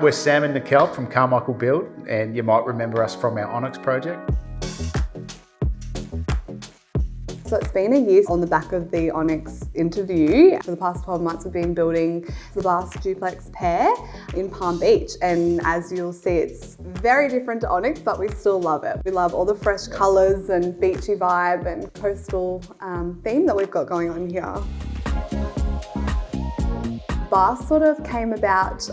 We're Sam and Nicquel from Carmichael Build, and you might remember us from our Onyx project. So it's been a year on the back of the Onyx interview. For the past 12 months we've been building the Bask Duplex pair in Palm Beach, and as you'll see it's very different to Onyx, but we still love it. We love all the fresh colours and beachy vibe and coastal theme that we've got going on here. Bask sort of came about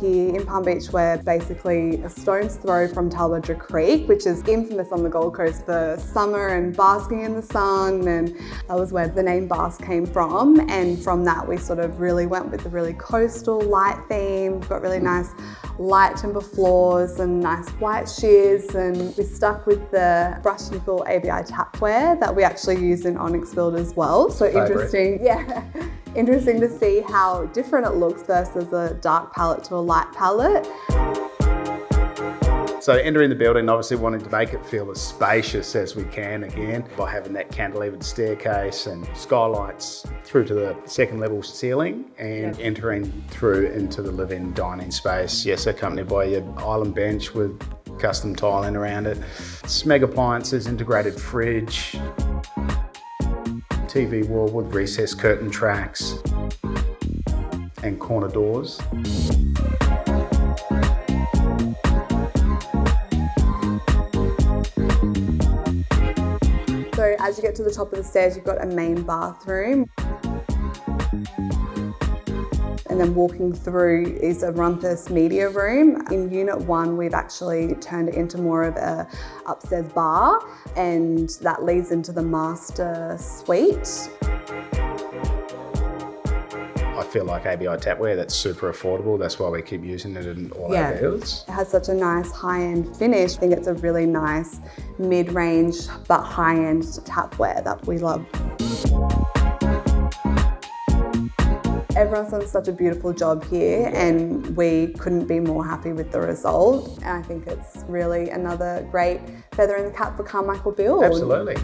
here in Palm Beach. We're basically a stone's throw from Tallebudgera Creek, which is infamous on the Gold Coast for summer and basking in the sun, and that was where the name Bask came from. And from that we sort of really went with the really coastal light theme. We've got really nice light timber floors and nice white shears, and we stuck with the brushed nickel ABI tapware that we actually use in Onyx Build as well. So interesting, yeah. Interesting to see how different it looks versus a dark palette to a light palette. So entering the building, obviously wanting to make it feel as spacious as we can again by having that cantilevered staircase and skylights through to the second level ceiling, and entering through into the live-in dining space. Yes, accompanied by your island bench with custom tiling around it. Smeg appliances, integrated fridge, TV wall with recessed curtain tracks and corner doors. So as you get to the top of the stairs, you've got a main bathroom. And then walking through is a rumpus media room. In Unit 1, we've actually turned it into more of a upstairs bar, and that leads into the master suite. I feel like ABI tapware, that's super affordable. That's why we keep using it in all our builds. It has such a nice high-end finish. I think it's a really nice mid-range but high-end tapware that we love. Everyone's done such a beautiful job here, and we couldn't be more happy with the result. And I think it's really another great feather in the cap for Carmichael Build. Absolutely.